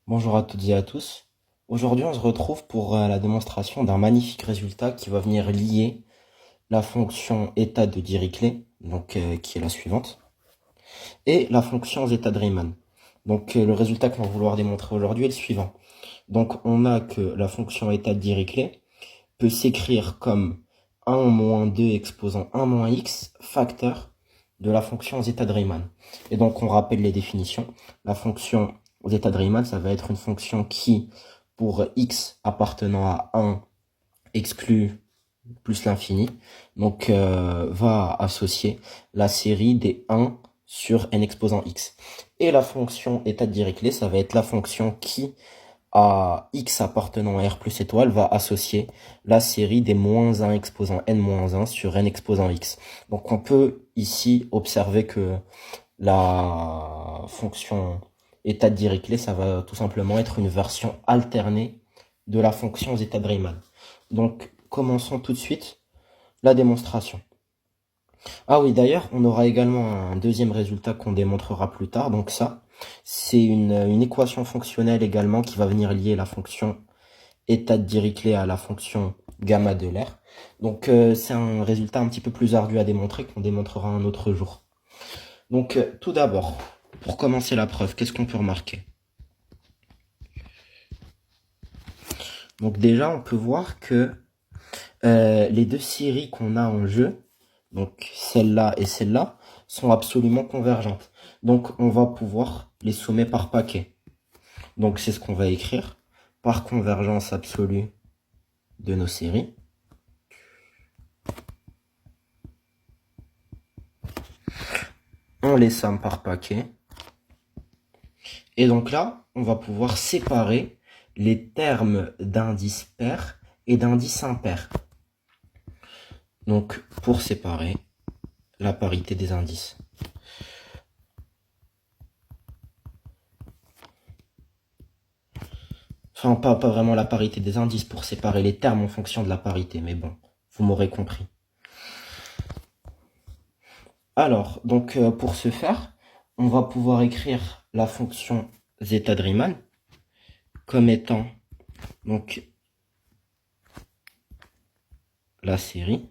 Bonjour à toutes et à tous. Aujourd'hui, on se retrouve pour la démonstration d'un magnifique résultat qui va venir lier la fonction état de Dirichlet, qui est la suivante, et la fonction zeta de Riemann. Le résultat qu'on va vouloir démontrer aujourd'hui est le suivant. Donc, on a que la fonction état de Dirichlet peut s'écrire comme 1 moins 2 exposant 1 moins x facteur de la fonction zeta de Riemann. Et donc, on rappelle les définitions. La fonction zeta de Riemann, ça va être une fonction qui, pour x appartenant à 1, exclut plus l'infini, va associer la série des 1 sur n exposant x. Et la fonction état de Dirichlet, ça va être la fonction qui, à x appartenant à R plus étoile, va associer la série des moins 1 exposant n-1 sur n exposant x. Donc on peut ici observer que la fonction état de Dirichlet, ça va tout simplement être une version alternée de la fonction zeta de Riemann. Donc commençons tout de suite la démonstration. Ah oui, d'ailleurs, on aura également un deuxième résultat qu'on démontrera plus tard. Donc ça, c'est une équation fonctionnelle également qui va venir lier la fonction état de Dirichlet à la fonction gamma de l'air. C'est un résultat un petit peu plus ardu à démontrer qu'on démontrera un autre jour. Tout d'abord, pour commencer la preuve, qu'est-ce qu'on peut remarquer? Donc déjà, on peut voir que les deux séries qu'on a en jeu, donc celle-là et celle-là, sont absolument convergentes. Donc on va pouvoir les sommer par paquet. Donc c'est ce qu'on va écrire par convergence absolue de nos séries. On les somme par paquet. Et donc là, on va pouvoir séparer les termes d'indices pairs et d'indices impairs. Donc pour séparer la parité des indices. Enfin, pas vraiment la parité des indices, pour séparer les termes en fonction de la parité, mais bon, vous m'aurez compris. Alors, pour ce faire, on va pouvoir écrire la fonction zeta de Riemann comme étant la série.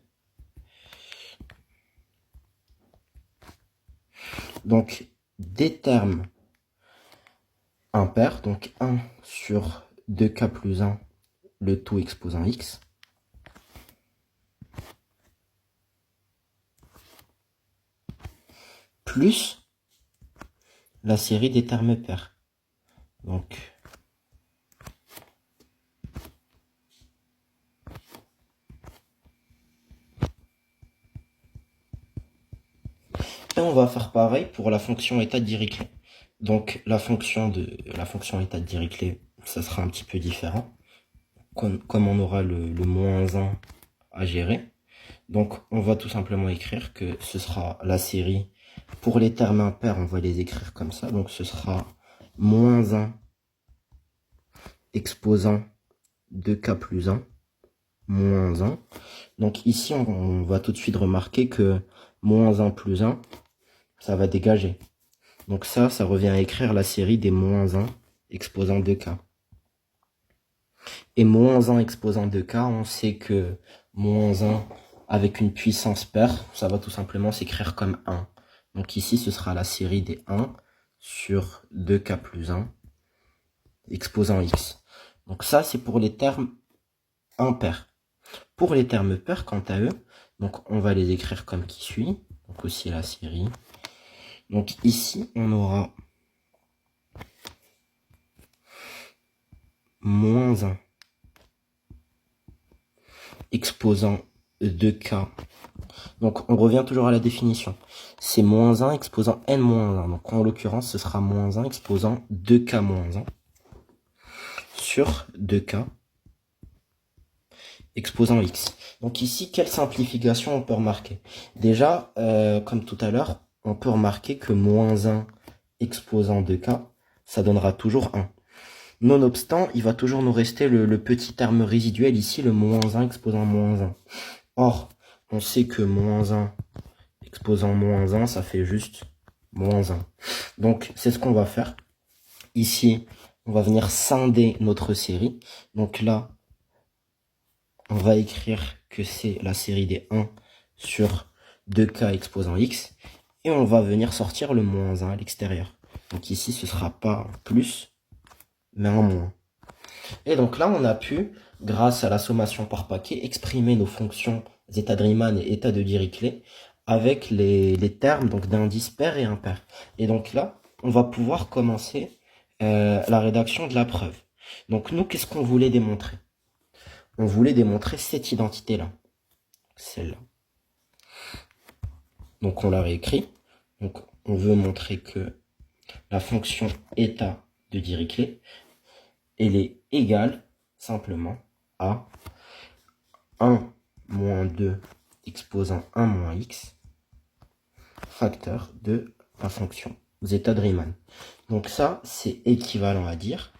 Donc des termes impairs, donc 1 sur 2k plus 1, le tout exposant x, plus la série des termes pairs. Et on va faire pareil pour la fonction état de Dirichlet. Donc la fonction état de Dirichlet, ça sera un petit peu différent. Comme on aura le moins 1 à gérer. Donc on va tout simplement écrire que ce sera la série. Pour les termes impairs, on va les écrire comme ça. Donc ce sera moins 1 exposant 2k plus 1, moins 1. Donc ici, on va tout de suite remarquer que moins 1 plus 1, ça va dégager. Donc ça revient à écrire la série des moins 1 exposant 2k. Et moins 1 exposant 2k, on sait que moins 1 avec une puissance paire, ça va tout simplement s'écrire comme 1. Donc ici, ce sera la série des 1 sur 2k plus 1 exposant x. Donc ça, c'est pour les termes impairs. Pour les termes pairs, quant à eux, donc on va les écrire comme qui suit. Donc aussi la série. Donc ici, on aura moins 1 exposant 2k. Donc on revient toujours à la définition. C'est moins 1 exposant n-1. Donc en l'occurrence, ce sera moins 1 exposant 2k moins 1 sur 2k exposant x. Donc ici, quelle simplification on peut remarquer? Déjà, comme tout à l'heure, on peut remarquer que moins 1 exposant 2k, ça donnera toujours 1. Nonobstant, il va toujours nous rester le petit terme résiduel ici, le moins 1 exposant moins 1. Or, on sait que moins 1 exposant moins 1, ça fait juste moins 1. Donc, c'est ce qu'on va faire. Ici, on va venir scinder notre série. Donc là, on va écrire que c'est la série des 1 sur 2k exposant x. Et on va venir sortir le moins 1 à l'extérieur. Donc ici, ce sera pas un plus, mais un moins. Et donc là, on a pu, grâce à la sommation par paquet, exprimer nos fonctions état de Riemann et état de Dirichlet avec les termes donc d'indice pair et impair. Et donc là, on va pouvoir commencer la rédaction de la preuve. Donc nous, qu'est-ce qu'on voulait démontrer? On voulait démontrer cette identité-là, celle-là. Donc on l'a réécrit. Donc on veut montrer que la fonction état de Dirichlet, elle est égale simplement à 1 moins 2 exposant 1 moins x facteur de la fonction zeta de Riemann. Donc ça, c'est équivalent à dire.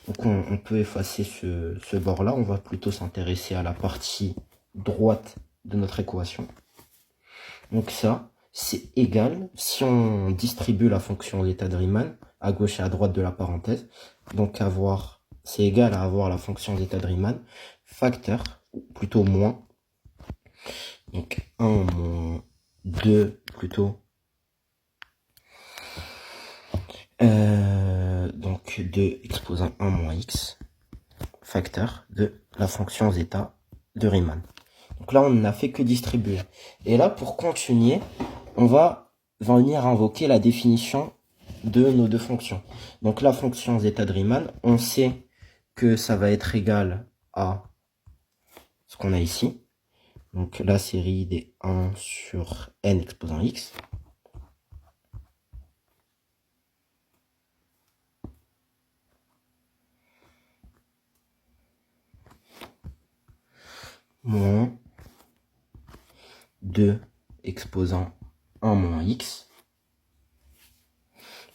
Donc on peut effacer ce bord-là. On va plutôt s'intéresser à la partie droite de notre équation. Donc ça, c'est égal, si on distribue la fonction zeta de Riemann à gauche et à droite de la parenthèse, donc c'est égal à avoir la fonction zeta de Riemann facteur, ou plutôt moins, donc 1 moins 2 plutôt, donc 2 exposant 1 moins x, facteur de la fonction zeta de Riemann. Donc là, on n'a fait que distribuer. Et là, pour continuer, on va venir invoquer la définition de nos deux fonctions. Donc la fonction zeta de Riemann, on sait que ça va être égal à ce qu'on a ici. Donc la série des 1 sur n exposant x. Moins 2 exposant 1 moins x.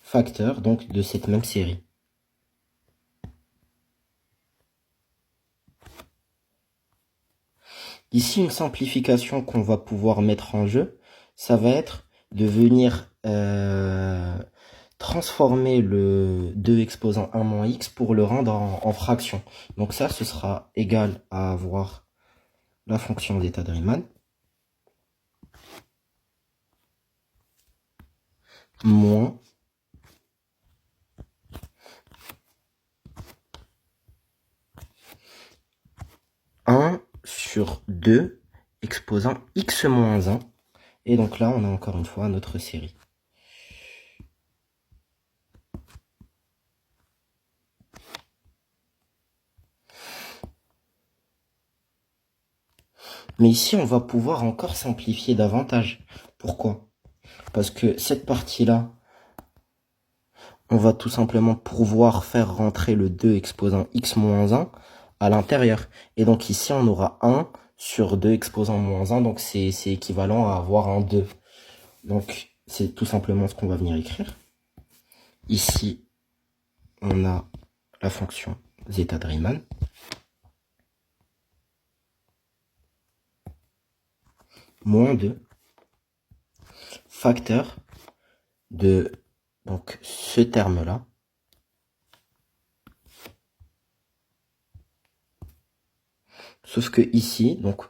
Facteur donc de cette même série. Ici, une simplification qu'on va pouvoir mettre en jeu, ça va être de venir transformer le 2 exposant 1 moins x pour le rendre en fraction. Donc ça, ce sera égal à avoir la fonction d'état de Riemann moins 1 sur 2 exposant x moins 1. Et donc là, on a encore une fois notre série. Mais ici, on va pouvoir encore simplifier davantage. Pourquoi? Parce que cette partie-là, on va tout simplement pouvoir faire rentrer le 2 exposant x moins 1 à l'intérieur. Et donc ici, on aura 1 sur 2 exposant moins 1, donc c'est équivalent à avoir un 2. Donc c'est tout simplement ce qu'on va venir écrire. Ici, on a la fonction zeta de Riemann. Moins 2 facteur de donc ce terme-là sauf que ici, donc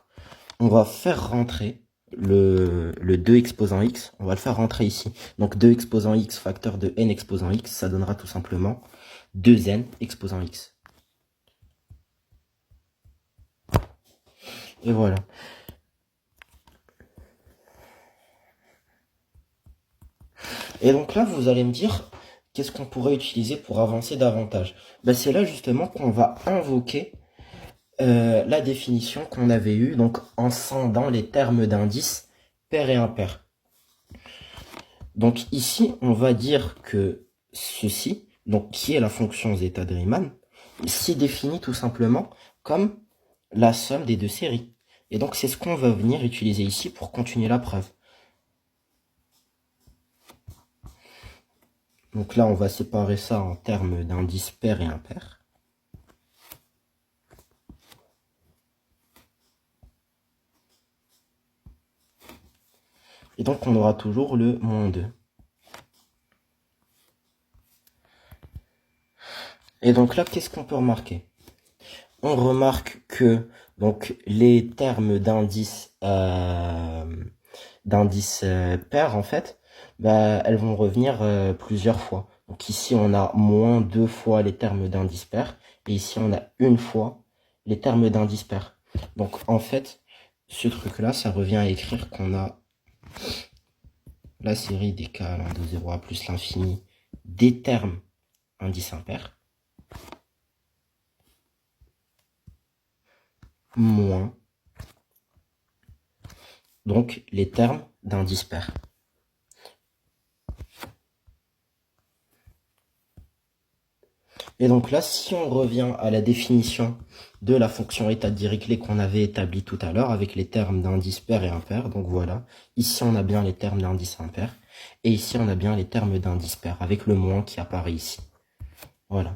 on va faire rentrer le 2 exposant x, on va le faire rentrer ici. Donc 2 exposant x facteur de n exposant x, ça donnera tout simplement 2n exposant x. Et voilà. Et donc là, vous allez me dire, qu'est-ce qu'on pourrait utiliser pour avancer davantage? Ben, c'est là justement qu'on va invoquer la définition qu'on avait eue, donc en scindant les termes d'indice pair et impair. Donc ici, on va dire que ceci, donc qui est la fonction zeta de Riemann, s'y définit tout simplement comme la somme des deux séries. Et donc c'est ce qu'on va venir utiliser ici pour continuer la preuve. Donc là, on va séparer ça en termes d'indice pair et impair. Et donc on aura toujours le moins 2. Et donc là, qu'est-ce qu'on peut remarquer? On remarque que donc les termes d'indices pairs, en fait, bah, elles vont revenir plusieurs fois. Donc ici, on a moins 2 fois les termes d'indices pairs, et ici, on a une fois les termes d'indices pairs. Donc en fait, ce truc-là, ça revient à écrire qu'on a la série des k allant de 0 à plus l'infini des termes indices impairs, moins donc les termes d'indices pairs. Et donc là, si on revient à la définition de la fonction état de Dirichlet qu'on avait établie tout à l'heure avec les termes d'indices pairs et impairs, donc voilà, ici on a bien les termes d'indices impairs, et ici on a bien les termes d'indices pairs, avec le moins qui apparaît ici. Voilà.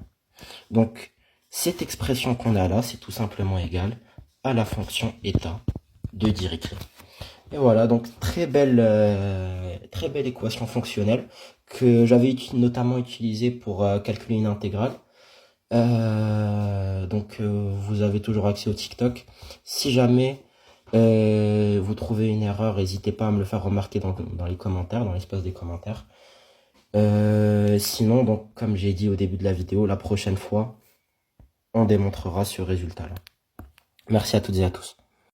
Donc, cette expression qu'on a là, c'est tout simplement égal à la fonction état de Dirichlet. Et voilà, donc très belle équation fonctionnelle que j'avais notamment utilisée pour calculer une intégrale. Vous avez toujours accès au TikTok. Si jamais vous trouvez une erreur, n'hésitez pas à me le faire remarquer dans les commentaires, dans l'espace des commentaires. Sinon, donc, comme j'ai dit au début de la vidéo, la prochaine fois, on démontrera ce résultat-là. Merci à toutes et à tous.